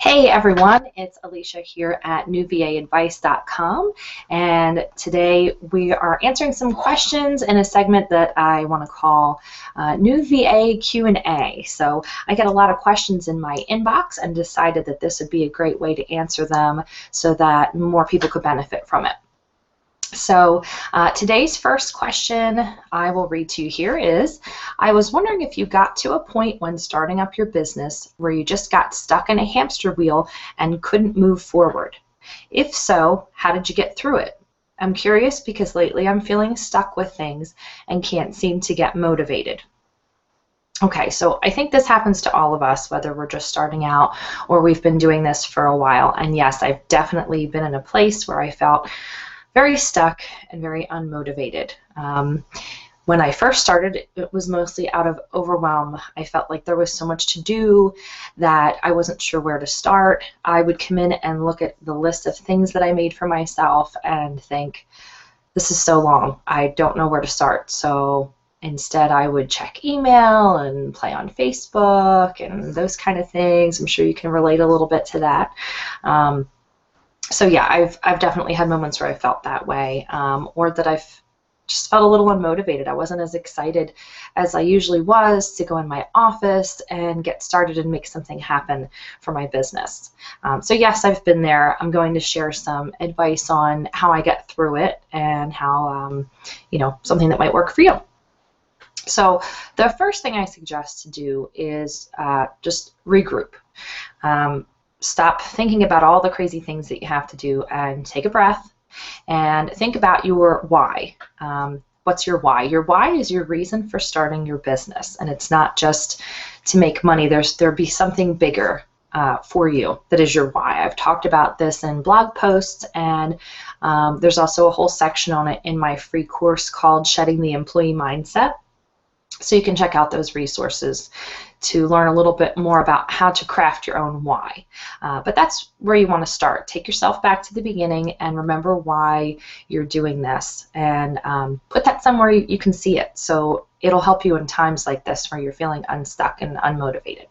Hey everyone, it's Alicia here at newvaadvice.com, and today we are answering some questions in a segment that I want to call New VA Q&A. So I get a lot of questions in my inbox and decided that this would be a great way to answer them so that more people could benefit from it. So today's first question I will read to you here is, I was wondering if you got to a point when starting up your business where you just got stuck in a hamster wheel and couldn't move forward. If so, how did you get through it? I'm curious because lately I'm feeling stuck with things and can't seem to get motivated. Okay, so I think this happens to all of us, whether we're just starting out or we've been doing this for a while. And yes, I've definitely been in a place where I felt very stuck and very unmotivated. When I first started, it was mostly out of overwhelm. I felt like there was so much to do that I wasn't sure where to start. I would come in and look at the list of things that I made for myself and think, this is so long, I don't know where to start. So instead I would check email and play on Facebook and those kind of things. I'm sure you can relate a little bit to that. So yeah, I've definitely had moments where I felt that way, or that I've just felt a little unmotivated. I wasn't as excited as I usually was to go in my office and get started and make something happen for my business. So yes, I've been there. I'm going to share some advice on how I get through it and how, something that might work for you. So the first thing I suggest to do is just regroup. Stop thinking about all the crazy things that you have to do and take a breath and think about your why. What's your why? Your why is your reason for starting your business, and it's not just to make money. There'll be something bigger for you that is your why. I've talked about this in blog posts, and there's also a whole section on it in my free course called Shedding the Employee Mindset. So you can check out those resources to learn a little bit more about how to craft your own why. But that's where you want to start. Take yourself back to the beginning and remember why you're doing this, and put that somewhere you can see it. So it'll help you in times like this where you're feeling unstuck and unmotivated.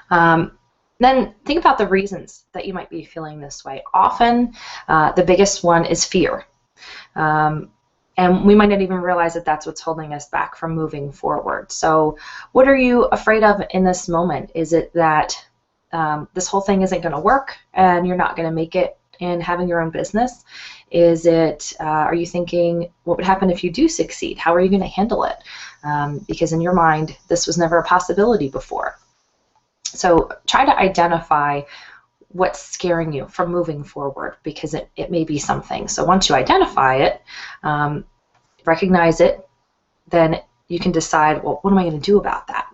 Then think about the reasons that you might be feeling this way. Often the biggest one is fear. And we might not even realize that that's what's holding us back from moving forward. So what are you afraid of in this moment? Is it that this whole thing isn't going to work and you're not going to make it in having your own business? Is it, are you thinking, what would happen if you do succeed? How are you going to handle it? Because in your mind, this was never a possibility before. So try to identify what's scaring you from moving forward, because it may be something. So once you identify it, recognize it, then you can decide, well, what am I going to do about that?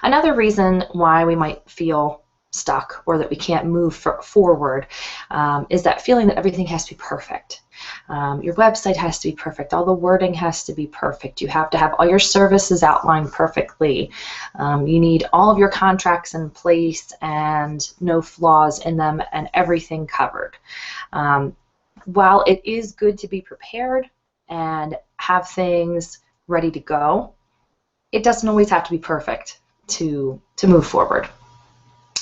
Another reason why we might feel stuck or that we can't move forward is that feeling that everything has to be perfect. Your website has to be perfect. All the wording has to be perfect. You have to have all your services outlined perfectly. You need all of your contracts in place and no flaws in them and everything covered. While it is good to be prepared and have things ready to go, it doesn't always have to be perfect to move forward.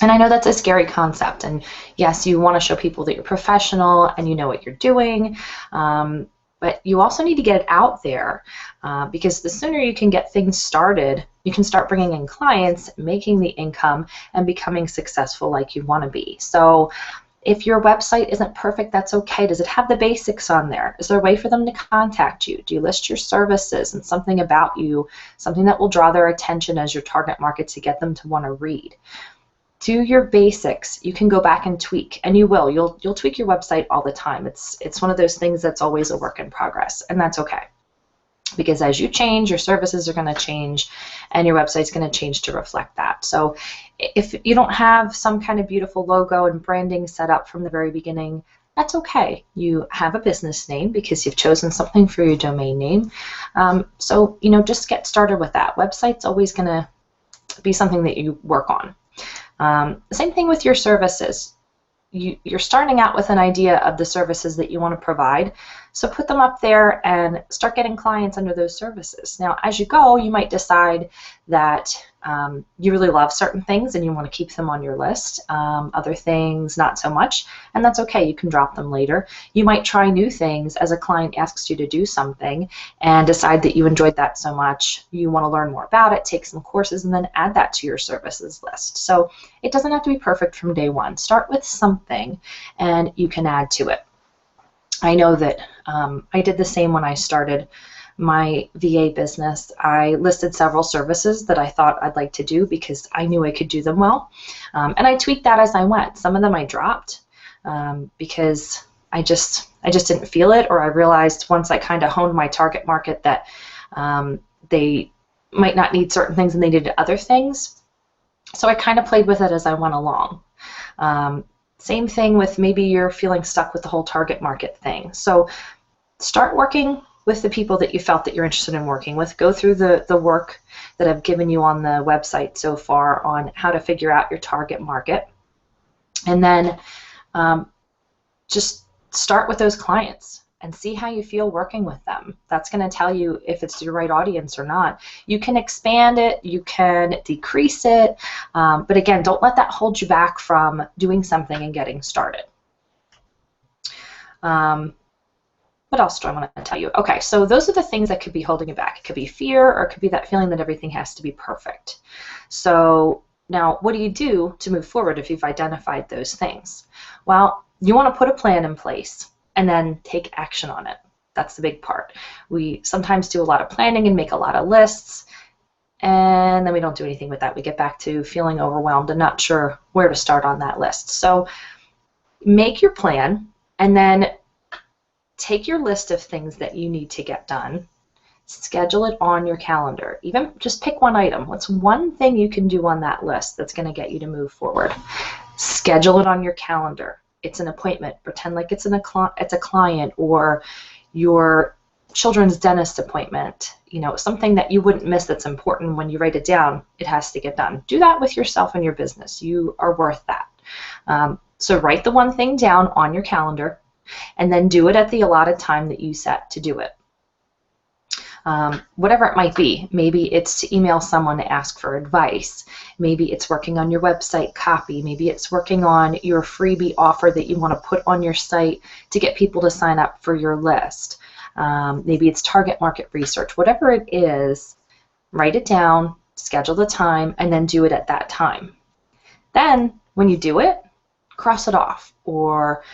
And I know that's a scary concept, and yes, you want to show people that you're professional and you know what you're doing, but you also need to get it out there, because the sooner you can get things started, you can start bringing in clients, making the income, and becoming successful like you want to be. So if your website isn't perfect, that's okay. Does it have the basics on there? Is there a way for them to contact you? Do you list your services and something about you, something that will draw their attention as your target market to get them to want to read? Do your basics. You can go back and tweak, and you will. You'll tweak your website all the time. It's one of those things that's always a work in progress, and that's okay. Because as you change, your services are going to change, and your website's going to change to reflect that. So if you don't have some kind of beautiful logo and branding set up from the very beginning, that's okay. You have a business name because you've chosen something for your domain name. So just get started with that. Website's always going to be something that you work on. Same thing with your services. You're starting out with an idea of the services that you want to provide, So put them up there and start getting clients under those services. Now, as you go, you might decide that you really love certain things and you want to keep them on your list. Other things, not so much, and that's okay. You can drop them later. You might try new things as a client asks you to do something and decide that you enjoyed that so much, you want to learn more about it, take some courses, and then add that to your services list. So it doesn't have to be perfect from day one. Start with something and you can add to it. I know that I did the same when I started my VA business. I listed several services that I thought I'd like to do because I knew I could do them well. And I tweaked that as I went. Some of them I dropped because I just didn't feel it, or I realized once I kind of honed my target market that they might not need certain things and they needed other things. So I kind of played with it as I went along. Same thing with maybe you're feeling stuck with the whole target market thing. So start working with the people that you felt that you're interested in working with. Go through the work that I've given you on the website so far on how to figure out your target market. And then just start with those clients and see how you feel working with them. That's going to tell you if it's your right audience or not. You can expand it, you can decrease it, but again, don't let that hold you back from doing something and getting started. What else do I want to tell you? Okay, so those are the things that could be holding you back. It could be fear, or it could be that feeling that everything has to be perfect. So now, what do you do to move forward if you've identified those things? Well, you want to put a plan in place and then take action on it. That's the big part. We sometimes do a lot of planning and make a lot of lists, and then we don't do anything with that. We get back to feeling overwhelmed and not sure where to start on that list. So make your plan and then take your list of things that you need to get done, schedule it on your calendar. Even just pick one item. What's one thing you can do on that list that's going to get you to move forward? Schedule it on your calendar. It's an appointment. Pretend like it's a client or your children's dentist appointment. You know, something that you wouldn't miss that's important. When you write it down, it has to get done. Do that with yourself and your business. You are worth that. So write the one thing down on your calendar and then do it at the allotted time that you set to do it. Whatever it might be. Maybe it's to email someone to ask for advice. Maybe it's working on your website copy. Maybe it's working on your freebie offer that you want to put on your site to get people to sign up for your list. Maybe it's target market research. Whatever it is, write it down, schedule the time, and then do it at that time. Then, when you do it, cross it off or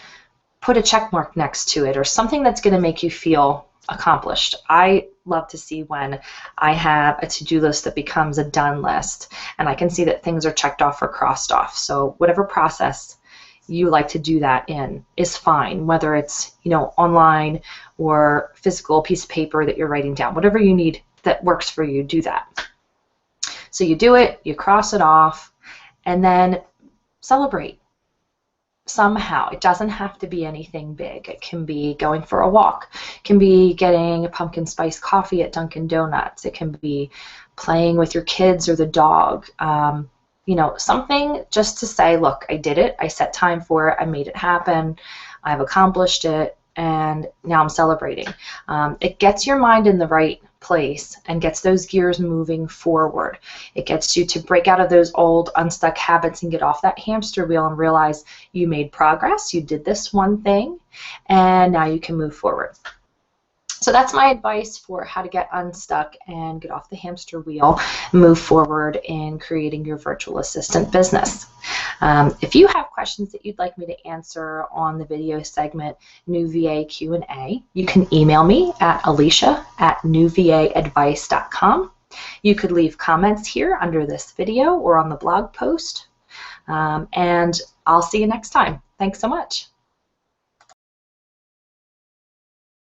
put a check mark next to it or something that's going to make you feel accomplished. I love to see when I have a to-do list that becomes a done list and I can see that things are checked off or crossed off. So whatever process you like to do that in is fine, whether it's, you know, online or physical piece of paper that you're writing down. Whatever you need that works for you, do that. So you do it, you cross it off, and then celebrate. Somehow. It doesn't have to be anything big. It can be going for a walk. It can be getting a pumpkin spice coffee at Dunkin' Donuts. It can be playing with your kids or the dog. You know, something just to say, look, I did it. I set time for it. I made it happen. I've accomplished it. And now I'm celebrating. It gets your mind in the right place and gets those gears moving forward. It gets you to break out of those old unstuck habits and get off that hamster wheel and realize you made progress, you did this one thing, and now you can move forward. So that's my advice for how to get unstuck and get off the hamster wheel, move forward in creating your virtual assistant business. If you have questions that you'd like me to answer on the video segment, New VA Q&A, you can email me at alicia@newvaadvice.com. You could leave comments here under this video or on the blog post, and I'll see you next time. Thanks so much.